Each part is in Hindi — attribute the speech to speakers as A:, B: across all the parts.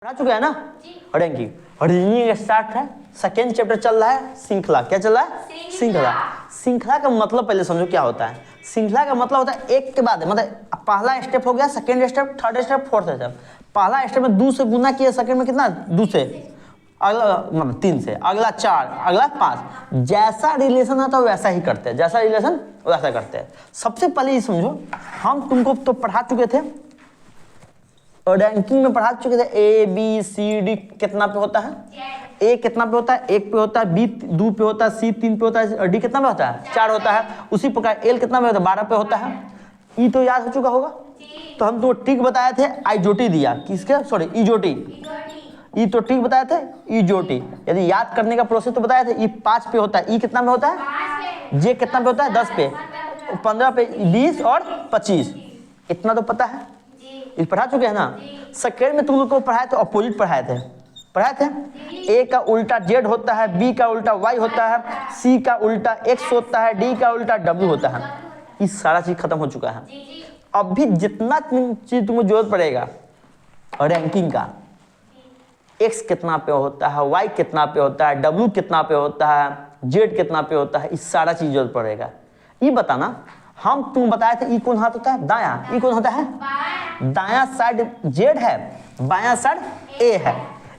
A: पढ़ा चुके हैं ना रैंकिंग। रीजनिंग स्टार्ट है, सेकेंड चैप्टर चल रहा है श्रृंखला। क्या चल रहा है? श्रृंखला। श्रृंखला का मतलब पहले समझो क्या होता है। श्रृंखला का मतलब होता है एक के बाद, मतलब पहला स्टेप हो गया, second step, third step, fourth step. पहला स्टेप में 2 से गुना किया, सेकेंड में कितना 2 से, अगला मतलब 3 से, अगला 4, अगला 5। जैसा रिलेशन आता है वैसा ही करते हैं, जैसा रिलेशन वैसा करते हैं। सबसे पहले ये समझो, हम तुमको तो पढ़ा चुके थे और रैंकिंग में पढ़ा चुके थे ए बी सी डी कितना पे होता है। ए कितना पे होता है? 1 पे होता है, बी 2 पे होता है, सी 3 पे होता है और डी कितना पे होता है? 4 होता है। उसी प्रकार एल कितना पे होता है? 12 पे होता है। ई तो याद हो चुका होगा। तो हम तो ट्रिक बताए थे, आइजोटी दिया किसके, सॉरी इजोटी। ई तो ट्रिक बताए थे, इजोटी। यदि याद करने का प्रोसेस तो बताए थे। ई 5 पे होता है, ई कितना में होता है? जे कितना पे होता है? 10 पे, 15 पे, 20 और 25। इतना तो पता है, इस पढ़ा चुके हैं ना। सेकेंड में तुम लोग को पढ़ाए थे, अपोजिट पढ़ाए थे ए का उल्टा जेड होता है, बी का उल्टा वाई होता है, सी का उल्टा एक्स होता है, डी का उल्टा डब्ल्यू होता है। ये सारा चीज खत्म हो चुका है। अब भी जितना चीज तुमको जरूरत पड़ेगा रैंकिंग का, एक्स कितना पे होता है, वाई कितना पे होता है, डब्ल्यू कितना पे होता है, जेड कितना पे होता है, इस सारा चीज जरूरत पड़ेगा। ये बताना, हम तुम बताए थे ई कौन हाथ होता है? दाया। ई कौन होता है? दाया साइड जेड है, बाया साइड ए है।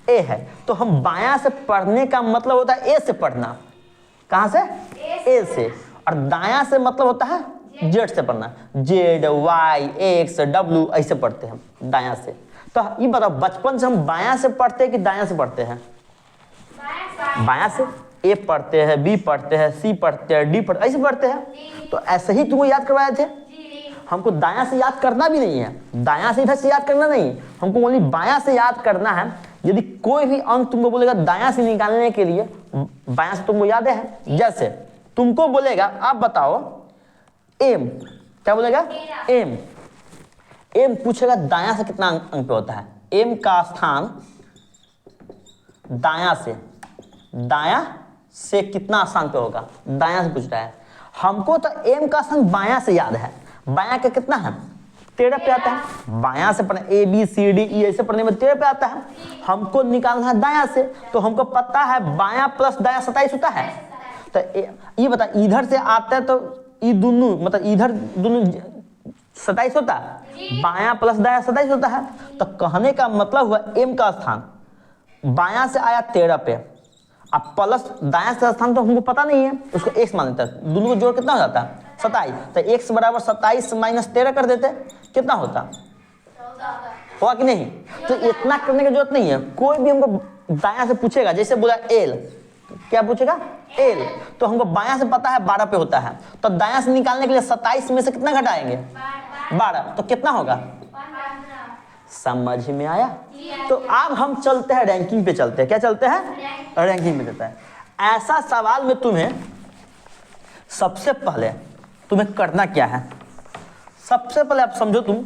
A: ए है तो हम बाया से पढ़ने का मतलब होता है ए से पढ़ना। कहां से? ए से। और दाया से मतलब होता है जेड से पढ़ना। जेड, वाई, एक्स, डब्ल्यू ऐसे पढ़ते हैं हम दाया से। तो ये बताओ, बचपन से हम बाया से पढ़ते हैं कि दाया से पढ़ते हैं? बाया से। ए पढ़ते हैं, बी पढ़ते हैं, सी पढ़ते हैं, डी पढ़ते, ऐसे पढ़ते हैं। तो ऐसे ही तुमको याद करवाए थे। हमको दाया से याद करना भी नहीं है, दाया से इधर से याद करना नहीं, हमको ओनली बाया से याद करना है। यदि कोई भी अंक तुमको बोलेगा दाया से निकालने के लिए, बाया से तुमको याद है। जैसे तुमको बोलेगा, आप बताओ एम, क्या बोलेगा? एम। एम पूछेगा दाया से कितना अंक पे होता है। एम का स्थान दाया से कितना स्थान पे होगा? दाया से पूछ रहा है। हमको तो एम का स्थान बाया से याद है। बाया का कितना है? 13 पे आता है। बाया से पढ़ने A B C D E ऐसे पढ़ने में 13 पे आता है। हमको निकालना है दाया से, तो हमको पता है बाया प्लस दाया 27 होता है। तो ये बता, इधर से आता है तो ये दोनों मतलब इधर दोनों 27 होता है, बाया प्लस दाया 27 होता है। तो कहने का मतलब हुआ एम का स्थान बाया से आया 13 पे, अब प्लस दाया से स्थान तो हमको पता नहीं है, उसको एक्स मान लेता है। दोनों को जोड़ कितना हो जाता है? 27। तो एक्स बराबर 27 माइनस 13 कर देते, कितना होता? हुआ कि नहीं? तो इतना करने की जरूरत नहीं है। कोई भी हमको दाया से पूछेगा, जैसे बोला एल, क्या पूछेगा? एल, तो हमको बाया से पता है 12 पे होता है। तो दाया से निकालने के लिए 27 में से कितना घटाएंगे? 12। तो कितना होगा? समझ में आया? तो अब हम चलते हैं रैंकिंग पे, चलते हैं। क्या चलते हैं? रैंकिंग में चलते हैं। ऐसा सवाल में तुम्हें सबसे पहले तुम्हें करना क्या है? सबसे पहले आप समझो, तुम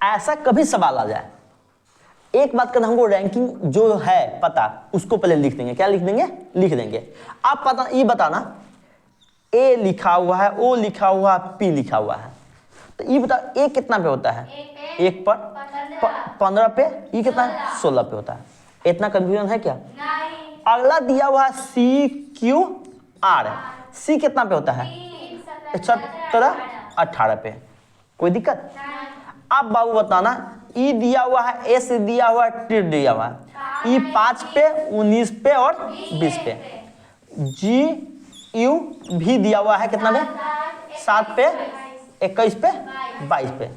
A: ऐसा कभी सवाल आ जाए, एक बात करना, हमको रैंकिंग जो है पता, उसको पहले लिख देंगे। क्या लिख देंगे? लिख देंगे। आप पता ये बताना, ए लिखा हुआ है, ओ लिखा हुआ है, पी लिखा हुआ है। तो ये बता, ए कितना पे होता है? 1 पर 15 पे, ये कितना है? 16 पे होता है। इतना कंफ्यूजन है क्या? अगला दिया हुआ है सी क्यू आर, सी कितना पे होता है? 17, 18 पे। कोई दिक्कत? अब बाबू बताना, ई दिया हुआ है, एस दिया हुआ है, टी दिया हुआ है। ई 5 पे, 19 पे और 20 पे। जी यू भी दिया हुआ है कितना पे? 7 पे, 21 पे, 22 पे।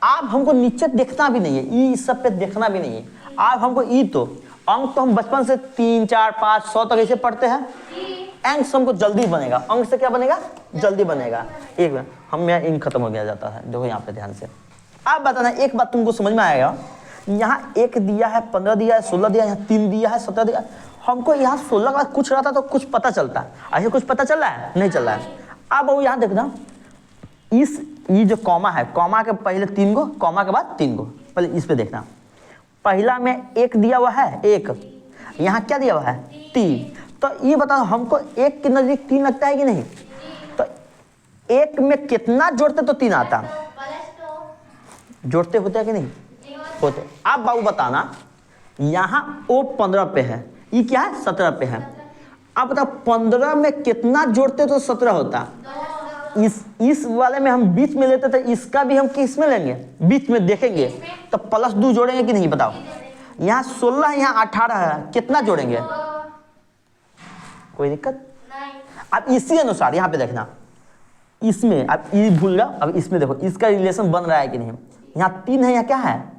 A: आप हमको नीचे देखना भी नहीं है, ई सब पे देखना भी नहीं है। आप हमको ई तो अंक तो हम बचपन से 3, 4, 5, 100 तक ऐसे पढ़ते हैं। अंक से हमको जल्दी बनेगा। अंक से क्या बनेगा? जल्दी बनेगा। एक बार हम यहाँ इंक खत्म हो गया जाता है, देखो यहाँ पे ध्यान से। आप बताना, एक बात तुमको समझ में आएगा, यहाँ 1 दिया है, 15 दिया है, 16 दिया है, यहाँ 3 दिया है, 17 दिया है। हमको यहाँ 16 का कुछ रहता तो कुछ पता चलता, ऐसे कुछ पता चल रहा है? नहीं चल रहा है। अब वो यहाँ देखना, ये जो कॉमा है, कॉमा के पहले 3 गो, कॉमा के बाद 3 गो, पहले इस पे देखना। पहला में 1 दिया हुआ है, 1, यहाँ क्या दिया हुआ है? 3। तो ये बताओ, हमको 1 के नजदीक 3 लगता है कि नहीं? तो 1 में कितना जोड़ते तो 3 आता? जोड़ते होते हैं कि नहीं होते। आप बाबू बताना, यहाँ ओ 15 पे है, ये क्या है 17 पे है। अब बताओ 15 में कितना जोड़ते तो 17 होता। इस वाले में हम बीच में लेते थे, इसका भी हम किस में लेंगे, बीच में देखेंगे तो प्लस 2 जोड़ेंगे कि नहीं बताओ। यहाँ 16 है, यहाँ 18 है, कितना जोड़ेंगे, कोई दिक्कत। अब इसी अनुसार यहाँ पे देखना, इसमें अब ये भूल जाओ, अब इसमें देखो इसका रिलेशन बन रहा है कि नहीं। यहाँ 3 है, यहाँ क्या है,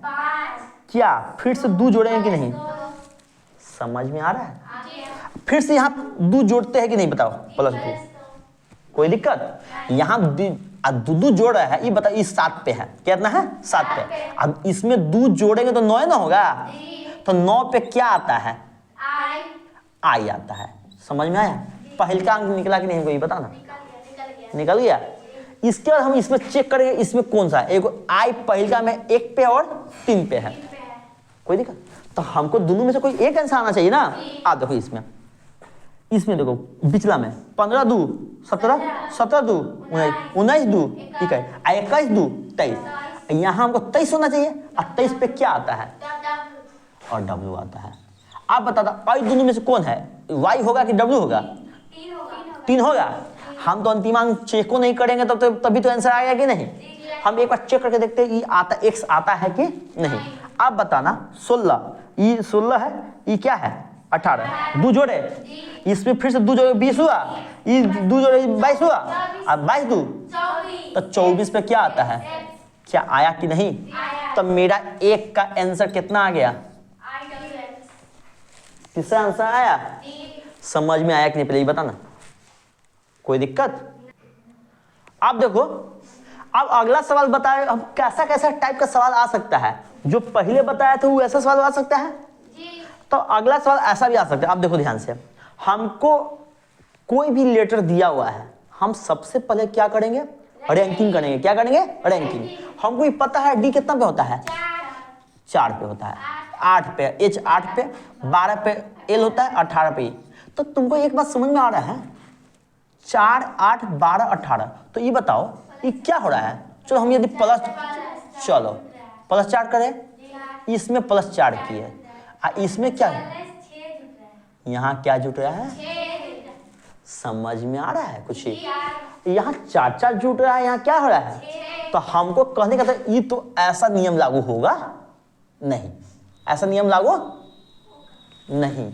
A: क्या फिर से 2 जोड़ेंगे कि नहीं, समझ में आ रहा है। फिर से यहाँ 2 जोड़ते हैं कि नहीं बताओ, प्लस 2, कोई दिक्कत। यहाँ 2 जोड़ रहा है, ये बताओ इस 7 पे है, कितना है 7 पे। अब इसमें 2 जोड़ेंगे तो 9 ना होगा, तो 9 पे क्या आता है, आई आता है। समझ में आया, पहल का अंक निकला कि नहीं, कोई बताना, निकल गया। इसके बाद हम इसमें चेक करेंगे, इसमें कौन सा है, एक आई पहल का में 1 पे और 3 पे है, कोई दिक्कत। तो हमको दोनों में से कोई एक आंसर आना चाहिए ना। आप देखो इसमें देखो पिछला में 15 2 17, 17 2 19 2 ठीक है, 21 2 23। यहाँ हमको 23 होना चाहिए, और 23 पे क्या आता है, और W आता है। आप बता दो दोनों में से कौन है, Y होगा कि W होगा, 3 होगा। हम तो अंतिम अंक चेक को नहीं करेंगे तब तो तभी तो आंसर आएगा कि नहीं। हम एक बार चेक करके देखते हैं ये आता x आता है कि नहीं। आप बताना 16, ये 16 है, ये क्या है 18, 2 जोड़े, इसमें फिर से 2 जोड़े 20 हुआ, ये 2 जोड़े 22 हुआ, अब 22 2 तो 24 पे क्या आता है, क्या आया कि नहीं। तो मेरा एक का आंसर कितना आ गया, किसका आंसर आया, समझ में आया कि नहीं, पहले ये बताना, कोई दिक्कत। आप देखो अब अगला सवाल बताए, अब कैसा कैसा टाइप का सवाल आ सकता है, जो पहले बताया था वो ऐसा सवाल आ सकता है, तो अगला सवाल ऐसा भी आ सकता है। आप देखो ध्यान से, हमको कोई भी लेटर दिया हुआ है, हम सबसे पहले क्या करेंगे, रैंकिंग करेंगे। क्या करेंगे, रैंकिंग। हमको ये पता है डी कितना पे होता है, 4 पे होता है, 8 पे एच 8 पे, 12 पे एल होता है, 18 पे। तो तुमको एक बात समझ में आ रहा है, 4 8 12 18, तो ये बताओ ये क्या हो रहा है। चलो हम यदि प्लस, चलो प्लस 4 करें, इसमें प्लस 4 किए, इसमें क्या है, यहाँ क्या जुट रहा है, समझ में आ रहा है कुछ, यहाँ 4 4 जुट रहा है, यहाँ क्या हो रहा है। तो हमको कहने का था ये तो ऐसा नियम लागू होगा नहीं, ऐसा नियम लागू नहीं,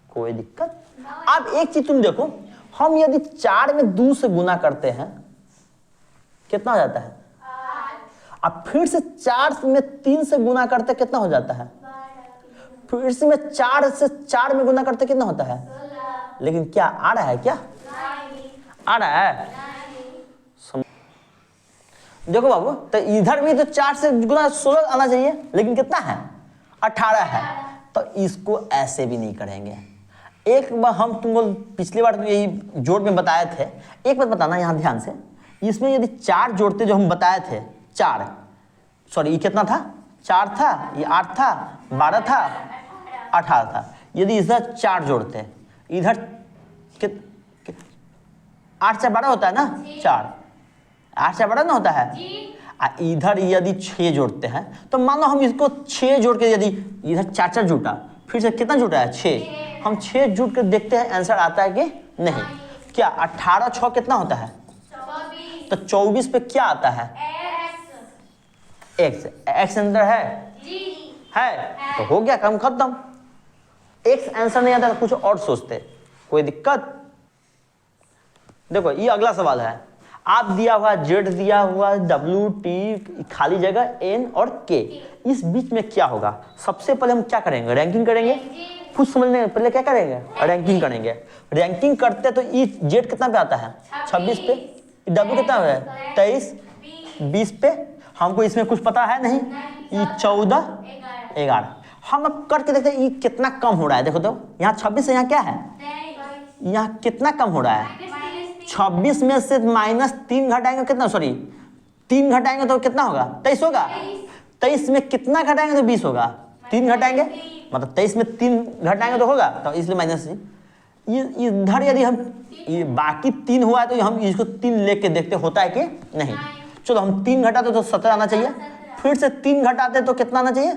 A: कोई दिक्कत। अब एक चीज तुम देखो, हम यदि 4 में 2 से गुना करते हैं कितना हो जाता है, अब फिर से 4 में 3 से गुना करते कितना हो जाता है, फिर से में 4 से 4 में गुना करते कितना होता है। लेकिन क्या आ रहा है, क्या आ रहा है, देखो बाबू, तो इधर भी तो 4 से गुना 16 आना चाहिए, लेकिन कितना है 18 है। तो इसको ऐसे भी नहीं करेंगे। एक बार हम तुमको पिछली बार तो यही जोड़ में बताए थे, एक बात बताना यहाँ ध्यान से, इसमें यदि 4 जोड़ते जो हम बताए थे, 4 सॉरी ये कितना था, 4 था, ये 8 था, 12 था, 18 था। यदि इधर 4 जोड़ते, इधर 8 से 12 होता है ना, 4 8 से 12 ना होता है। इधर यदि 6 जोड़ते हैं, तो मान लो हम इसको 6 जोड़ के, यदि इधर 4 4 जुटा, फिर से कितना जुटा है 6, हम 6 जुट कर देखते हैं आंसर आता है कि नहीं। क्या 18 6 कितना होता है, तो 24 पे क्या आता है, एक्स। एक्स आंसर है तो हो गया काम खत्म। एक्स आंसर नहीं आता तो कुछ और सोचते, कोई दिक्कत। देखो ये अगला सवाल है, आप दिया हुआ जेड दिया हुआ डब्ल्यू टी खाली जगह एन और के, इस बीच में क्या होगा। सबसे पहले हम क्या करेंगे, रैंकिंग करेंगे। कुछ समझने पहले क्या करेंगे, रैंकिंग करेंगे। रैंकिंग करते तो ये जेड कितना पे आता है 26 पे, डब्ल्यू कितना है 23, 20 पे। हमको इसमें कुछ पता है नहीं, ये 14 11। हम अब करके देखते हैं ये कितना कम हो रहा है। देखो तो यहाँ 26 से यहाँ क्या है, यहाँ कितना कम हो रहा है। 26 में से -3 घटाएंगे कितना, सॉरी 3 घटाएंगे तो कितना होगा 23 होगा। 23 में कितना घटाएंगे तो 20 होगा, 3 घटाएंगे मतलब 23 में 3 घटाएंगे तो होगा, तो इसलिए माइनस। ये इधर यदि हम ये बाकी 3 हुआ है तो हम इसको 3 लेके देखते होता है कि नहीं। चलो हम 3 घटाते तो 17 आना चाहिए, फिर से 3 घटाते तो कितना आना चाहिए,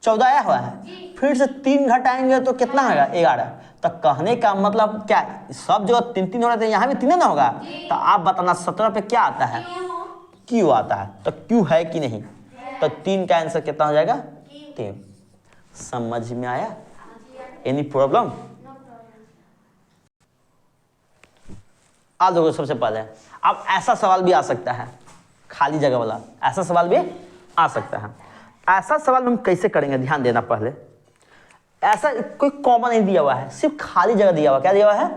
A: 14 आया हुआ है, फिर से 3 घटाएंगे तो कितना आएगा, 11। तो कहने का मतलब क्या, सब जगह 3 हो रहा था, यहाँ भी 3 ना होगा। तो आप बताना 17 पे क्या आता है, क्यू आता है। तो क्यू है कि नहीं, तो 3 का आंसर कितना हो जाएगा, 3। समझ में आया, एनी प्रॉब्लम। आज देखो सबसे पहले अब ऐसा सवाल भी आ सकता है, खाली जगह वाला ऐसा सवाल भी आ सकता है। ऐसा सवाल हम कैसे करेंगे, ध्यान देना। पहले ऐसा कोई कॉमन नहीं दिया हुआ है, सिर्फ खाली जगह दिया हुआ। क्या दिया हुआ है,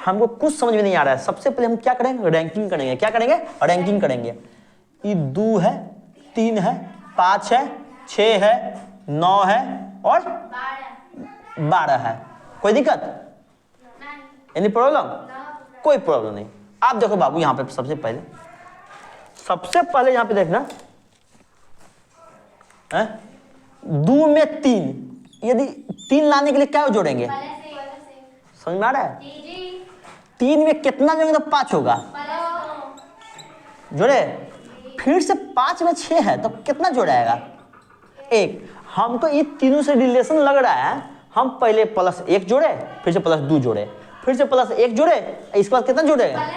A: हमको कुछ समझ में नहीं आ रहा है। सबसे पहले हम क्या करेंगे, रैंकिंग करेंगे। क्या करेंगे, रैंकिंग करेंगे। ये 2 है, 3 है, 5 है, 6 है, 9 है और 12 है। कोई दिक्कत, एनी प्रॉब्लम, कोई प्रॉब्लम नहीं। आप देखो बाबू, यहाँ पे सबसे पहले यहाँ पे देखना है, 2 में 3, यदि 3 लाने के लिए क्या जोड़ेंगे, समझ में आ रहा है। 3 में कितना जोड़ेंगे तो 5 होगा, जोड़े। फिर से 5 में 6 है तो कितना जोड़ाएगा, 1। हमको ये तीनों से रिलेशन लग रहा है, हम पहले +1 जोड़े, फिर से +2 जोड़े, फिर से +1 जोड़े, इसके बाद कितना जोड़ेगा,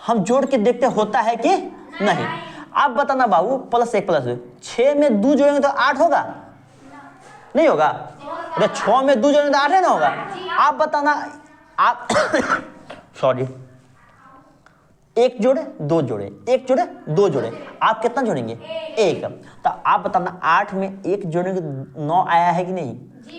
A: हम जोड़ के देखते होता है कि नहीं। आप बताना बाबू, +1 +2, 6 में 2 जोड़ेंगे तो 8 होगा, नहीं होगा। अरे 6 में 2 जोड़ेंगे तो 8 है ना होगा। आप बताना, आप सॉरी, 1 जोड़े 2 जोड़े, 1 जोड़े 2 जोड़े, आप कितना जोड़ेंगे, 1। तो आप बताना 8 में 1 जोड़ेंगे 9 आया है कि नहीं,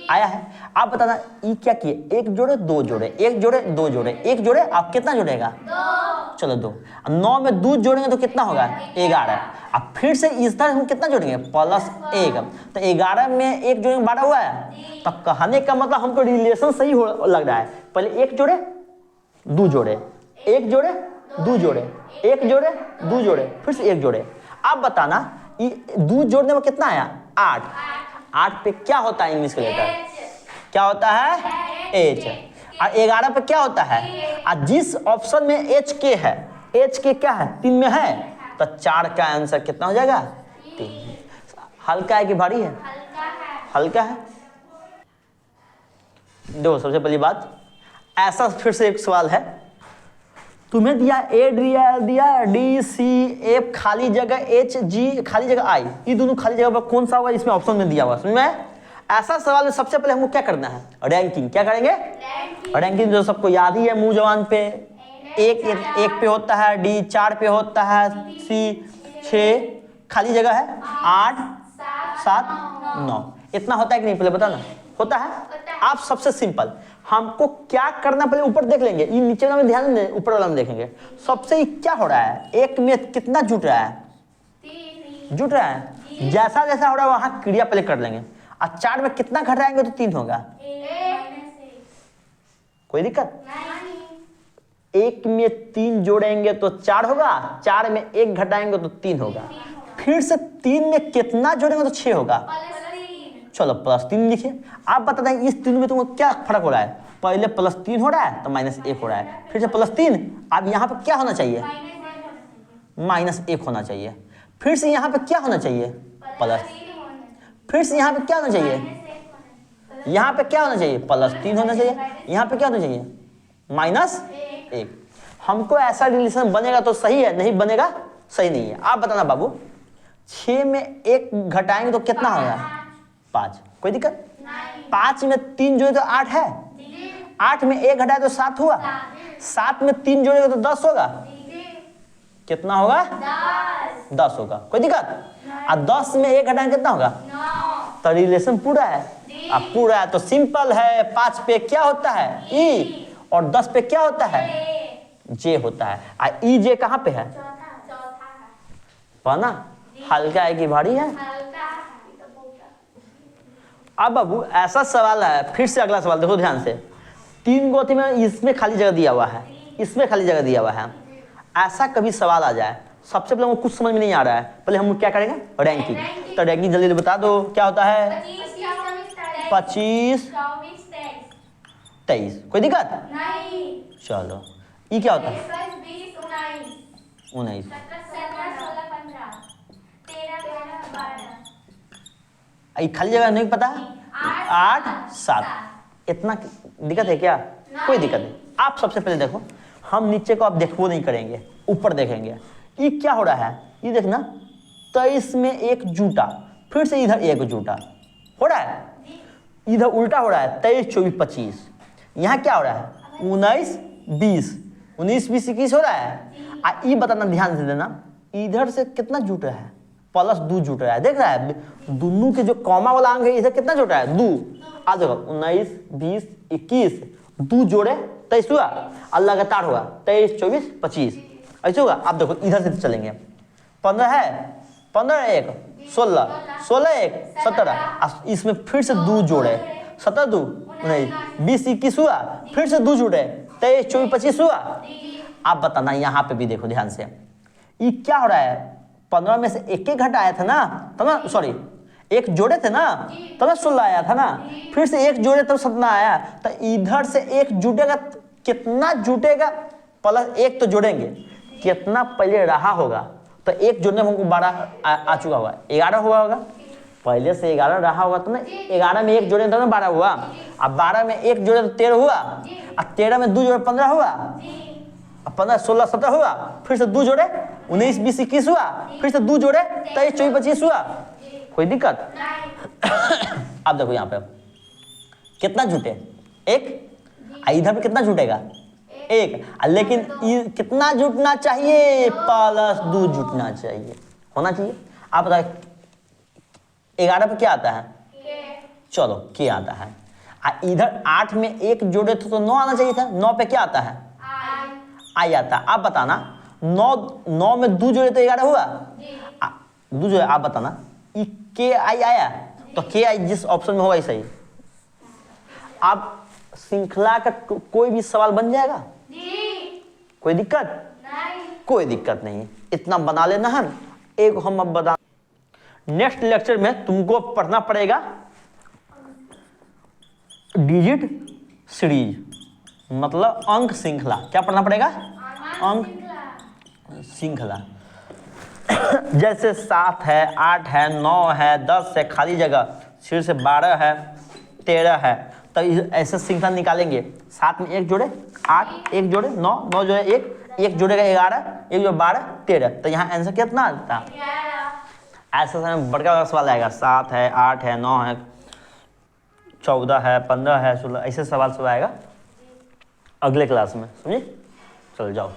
A: आया है। आप बताना ये क्या किए, 1 जोड़े 2 जोड़े, 1 जोड़े 2 जोड़े, 1 जोड़े, आप कितना जोड़ेगा, 2। चलो 2। 9 में 2 जोड़ेंगे तो कितना होगा, 11। अब फिर से इस तरह हम कितना जोड़ेंगे, +1। तो 11 में 1 जोड़ेंगे 12 हुआ है। तो कहने का मतलब हमको रिलेशन सही लग रहा है। पहले 1 जोड़े 2 जोड़े, 1 जोड़े 2 जोड़े, 1 जोड़े 2 जोड़े, फिर से 1 जोड़े। आप बताना ये 2 जोड़ने में कितना आया, 8। 8 पे क्या होता है इंग्लिश का लेटर, क्या होता है, एच। और 11 पे क्या होता है, और जिस ऑप्शन में एच के है, एच के क्या है, 3 में है, तो 4 का आंसर कितना हो जाएगा, 3। हल्का है कि भारी है, हल्का है। देखो सबसे पहली बात, ऐसा फिर से एक सवाल है, तुम्हें दिया ए दिया डी सी एफ खाली जगह एच जी खाली जगह आई, ये दोनों खाली जगह पर कौन सा होगा, इसमें ऑप्शन में दिया हुआ। समझ में, ऐसा सवाल में सबसे पहले हमको क्या करना है, रैंकिंग। क्या करेंगे, रैंकिंग जो सबको याद ही है, मुंह जवान पे। एक पे होता है, डी 4 पे होता है, सी 6, खाली जगह है 8 7 9। इतना होता है कि नहीं, पहले बताना, होता है। आप सबसे सिंपल हमको क्या करना, पहले ऊपर देख लेंगे, ये नीचे वाला में ध्यान दें, ऊपर वाला में देखेंगे। सबसे क्या हो रहा है, 1 में कितना जुट रहा है, जुट रहा है। जैसा जैसा हो रहा है वहां क्रिया पहले कर लेंगे। और 4 में कितना घटाएंगे तो 3 होगा, कोई दिक्कत। 1 में 3 जोड़ेंगे तो 4 होगा, 4 में 1 घटाएंगे तो 3 होगा, फिर से 3 में कितना जोड़ेंगे तो 6 होगा। चलो +3 लिखिए। आप बता दें इस तीनों में तुमको क्या फर्क हो रहा है, पहले +3 हो रहा है तो -1 हो रहा है, फिर से +3। अब यहाँ पे क्या होना चाहिए, -1 होना चाहिए, फिर से यहाँ पे क्या होना चाहिए, प्लस, फिर से यहाँ पे क्या होना चाहिए, यहाँ पे क्या होना चाहिए, +3 होना चाहिए, यहाँ पे क्या होना चाहिए, -1। हमको ऐसा रिलेशन बनेगा तो सही है, नहीं बनेगा सही नहीं है। आप बताना बाबू, 6 में 1 घटाएंगे तो कितना होगा, 5। कोई दिक्कत, 5 में 3 जोड़े तो 8 है, 8 में 1 घटाए तो 7 हुआ, 7 में 3 जोड़ेगा तो 10 होगा, कितना होगा, 10 होगा। कोई दिक्कत। और 10 में 1 घटाएंगे कितना होगा, तो रिलेशन पूरा है। अब पूरा है तो सिंपल है, 5 पे क्या होता है, ई, और 10 पे क्या होता है, जे होता है। और ई जे कहाँ पे है, पढ़ना, हल्का है कि भारी है। अब बाबू ऐसा सवाल है, फिर से अगला सवाल देखो ध्यान से। 3 गोती में इसमें खाली जगह दिया हुआ है, इसमें खाली जगह दिया हुआ है। ऐसा कभी सवाल आ जाए, सबसे पहले वो कुछ समझ में नहीं आ रहा है, पहले हम क्या करेंगे, रैंकिंग। तो रैंकिंग जल्दी बता दो, क्या होता है, 25 23। कोई दिक्कत, चलो ये क्या होता है, 19। ये खाली जगह नहीं पता है, 8 7। इतना दिक्कत है क्या? कोई दिक्कत नहीं। आप सबसे पहले देखो, हम नीचे को आप देखो नहीं करेंगे, ऊपर देखेंगे। ये क्या हो रहा है? ये देखना, 23 में एक जूटा, फिर से इधर एक जूटा हो रहा है, इधर उल्टा हो रहा है, 23 24 25। यहाँ क्या हो रहा है? 19 20, 19 20 21 हो रहा है। ये बताना, ध्यान से देना, इधर से कितना जुट रहा है? प्लस 2 जुट रहा है। देख रहा है दोनों के जो कॉमा वाला अंक है, इधर कितना जुट रहा है? 2। आ देखो, 19 20 21, 2 जोड़े 23 हुआ, और लगातार हुआ 23 24 25, ऐसे होगा। आप देखो इधर से चलेंगे, 15 है, 15 1 16, 16 1 17, इसमें फिर से 2 जोड़े, 17 2 19, 20 21 हुआ, फिर से 2 जुड़े, 23 24 25 हुआ। आप बताना, यहाँ पे भी देखो ध्यान से, ये क्या हो रहा है? 15 में से एक घटाया था ना, तब ना, सॉरी, एक जोड़े थे ना, तब 16 आया था ना, फिर से एक जोड़े तब 17 आया। तो इधर से एक जुटेगा, कितना जुटेगा? प्लस 1 तो जोड़ेंगे, कितना पहले रहा होगा? तो एक जोड़ने में हमको 12 आ चुका होगा, 11 हुआ होगा। पहले से 11 रहा होगा तो ना, 11 में एक जोड़े तो ना 12 हुआ, अब 12 में एक जोड़े तो 13 हुआ, अब 13 में 2 जोड़े 15 हुआ, 15 16 17 हुआ, फिर से 2 जोड़े 19 20 21 हुआ, फिर से 2 जोड़े 23 24 25 हुआ। कोई दिक्कत? अब देखो यहाँ पे कितना जुटे? 1। इधर पे कितना जुटेगा? 1। लेकिन कितना जुटना चाहिए? प्लस 2 जुटना चाहिए, होना चाहिए। आप बताओ 11 पे क्या आता है? चलो के आता है। इधर 8 में एक जोड़े तो 9 आना चाहिए था, 9 पे क्या आता है? आई आता है। आप बताना, 9 में 2 जोड़े तो 11 हुआ, 2 जोड़े। आप बताना, के आई आया तो के आई जिस ऑप्शन में होगा सही। आप श्रृंखला का कोई भी सवाल बन जाएगा, कोई दिक्कत नहीं? कोई दिक्कत नहीं, इतना बना लेना है। एक हम अब बता, नेक्स्ट लेक्चर में तुमको पढ़ना पड़ेगा डिजिट सीरीज, मतलब अंक श्रृंखला। क्या पढ़ना पड़ेगा? अंक श्रृंखला। जैसे 7 है, 8 है, 9 है, 10 है, खाली जगह, फिर से 12 है, 13 है, तो ऐसे श्रृंखला निकालेंगे। 7 में एक जोड़े 8, एक जोड़े 9, 9 जोड़े 1, एक जोड़ेगा 11, एक जोड़े 12 13, तो यहाँ आंसर कितना आता है? ऐसा समय बड़का सवाल आएगा, 7 है, 8 है, 9 है, 14 है, 15 है, 16, ऐसे सवाल सब आएगा अगले क्लास में, समझे? चल जाओ।